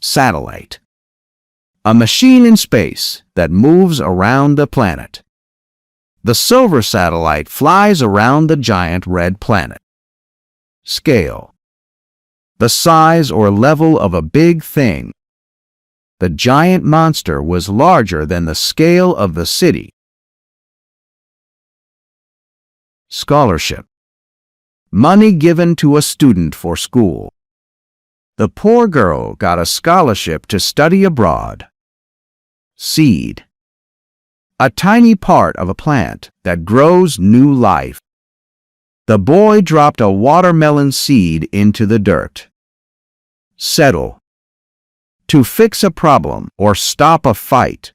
satellite. A machine in space that moves around the planet. The silver satellite flies around the giant red planet. Scale. The size or level of a big thing. The giant monster was larger than the scale of the city. Scholarship. Money given to a student for school. The poor girl got a scholarship to study abroad. Seed. A tiny part of a plant that grows new life. The boy dropped a watermelon seed into the dirt. Settle. To fix a problem or stop a fight.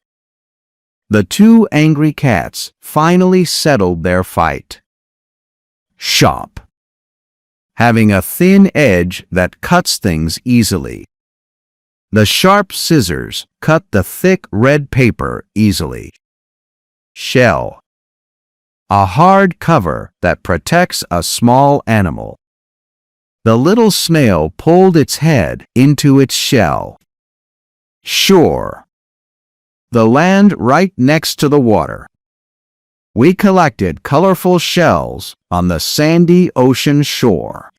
The two angry cats finally settled their fight. Shop. Having a thin edge that cuts things easily. The sharp scissors cut the thick red paper easily. Shell. A hard cover that protects a small animal. The little snail pulled its head into its shell. Shore. The land right next to the water. We collected colorful shells on the sandy ocean shore.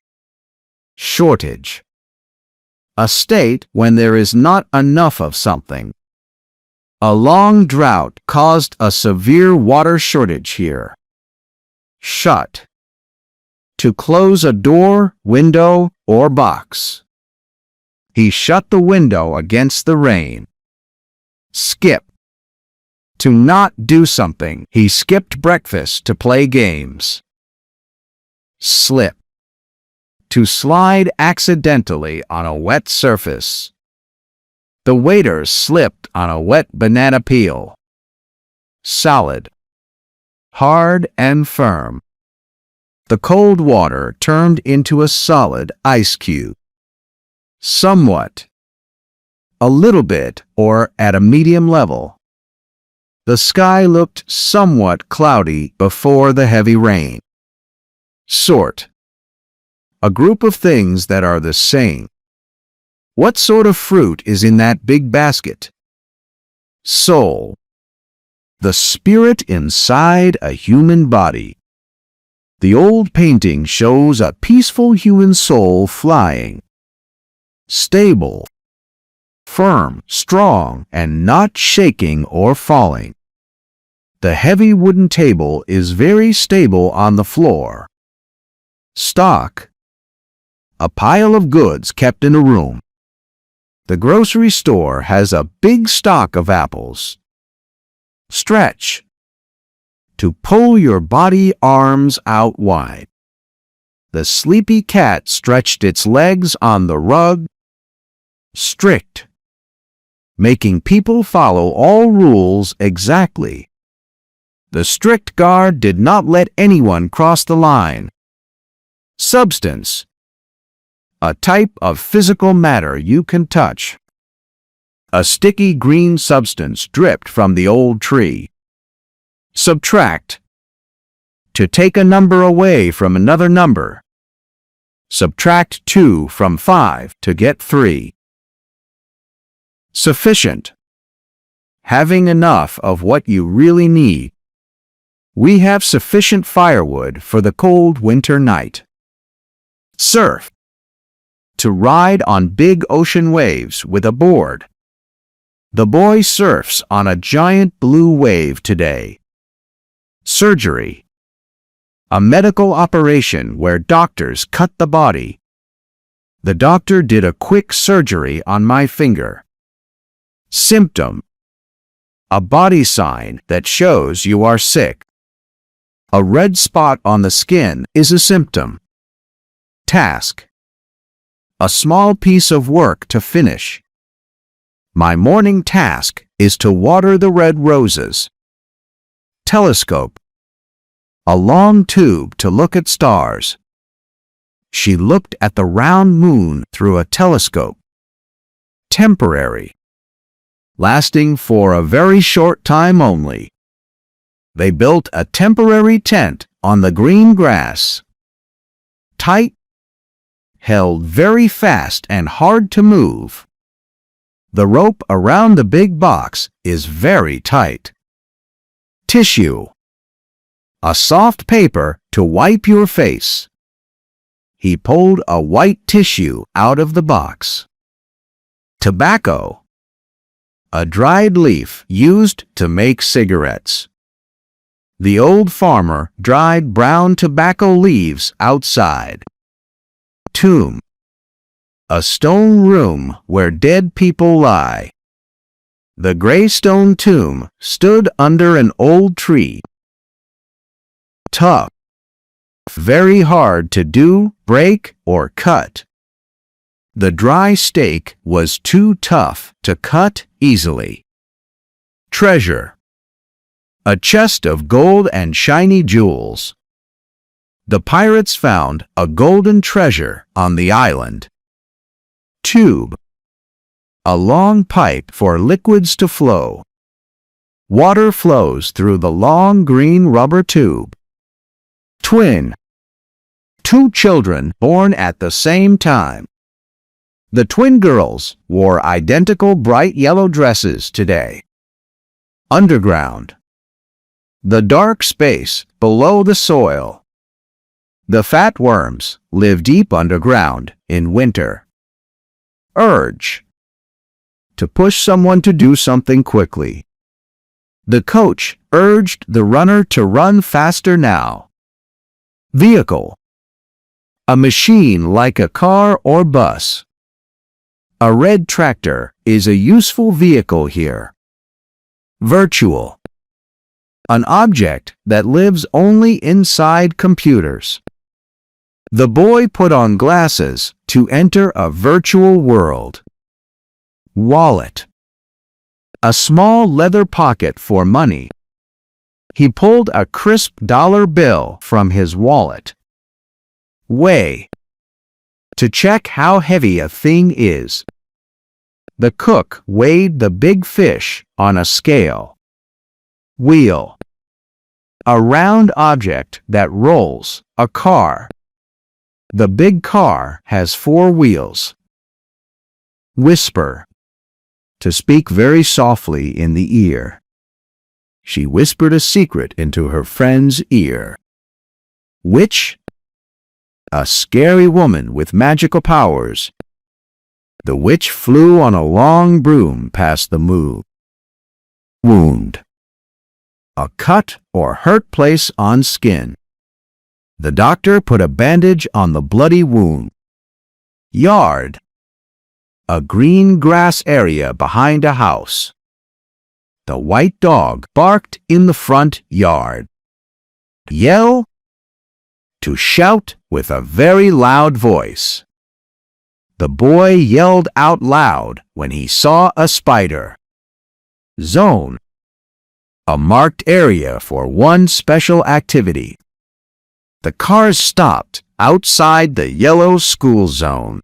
Shortage. A state when there is not enough of something. A long drought caused a severe water shortage here. Shut. To close a door, window, or box. He shut the window against the rain. Skip. To not do something, he skipped breakfast to play games. Slip. To slide accidentally on a wet surface. The waiter slipped on a wet banana peel. Solid. Hard and firm. The cold water turned into a solid ice cube. Somewhat. A little bit or at a medium level. The sky looked somewhat cloudy before the heavy rain. Sort. A group of things that are the same. What sort of fruit is in that big basket? Soul. The spirit inside a human body. The old painting shows a peaceful human soul flying. Stable. Firm, strong, and not shaking or falling. The heavy wooden table is very stable on the floor. Stock. A pile of goods kept in a room. The grocery store has a big stock of apples. Stretch. To pull your body arms out wide. The sleepy cat stretched its legs on the rug. Strict. Making people follow all rules exactly. The strict guard did not let anyone cross the line. Substance. A type of physical matter you can touch. A sticky green substance dripped from the old tree. Subtract. To take a number away from another number. Subtract 2 from 5 to get 3. Sufficient. Having enough of what you really need. We have sufficient firewood for the cold winter night. Surf. To ride on big ocean waves with a board. The boy surfs on a giant blue wave today. Surgery. A medical operation where doctors cut the body. The doctor did a quick surgery on my finger. Symptom. A body sign that shows you are sick. A red spot on the skin is a symptom. Task. A small piece of work to finish. My morning task is to water the red roses. Telescope. A long tube to look at stars. She looked at the round moon through a telescope. Temporary. Lasting for a very short time only. They built a temporary tent on the green grass. Tight. Held very fast and hard to move. The rope around the big box is very tight. Tissue. A soft paper to wipe your face. He pulled a white tissue out of the box. Tobacco. A dried leaf used to make cigarettes. The old farmer dried brown tobacco leaves outside. Tomb. A stone room where dead people lie. The gray stone tomb stood under an old tree. Tough. Very hard to do, break, or cut. The dry steak was too tough to cut easily. Treasure. A chest of gold and shiny jewels. The pirates found a golden treasure on the island. Tube. A long pipe for liquids to flow. Water flows through the long green rubber tube. Twin. Two children born at the same time. The twin girls wore identical bright yellow dresses today. Underground. The dark space below the soil. The fat worms live deep underground in winter. Urge. To push someone to do something quickly. The coach urged the runner to run faster now. Vehicle. A machine like a car or bus. A red tractor is a useful vehicle here. Virtual. An object that lives only inside computers. The boy put on glasses to enter a virtual world. Wallet. A small leather pocket for money. He pulled a crisp dollar bill from his wallet. Weigh. To check how heavy a thing is. The cook weighed the big fish on a scale. Wheel. A round object that rolls, a car. The big car has 4 wheels. Whisper. To speak very softly in the ear. She whispered a secret into her friend's ear. Witch. A scary woman with magical powers. The witch flew on a long broom past the moon. Wound. A cut or hurt place on skin. The doctor put a bandage on the bloody wound. Yard. A green grass area behind a house. The white dog barked in the front yard. Yell. To shout with a very loud voice. The boy yelled out loud when he saw a spider. Zone. A marked area for one special activity. The cars stopped outside the yellow school zone.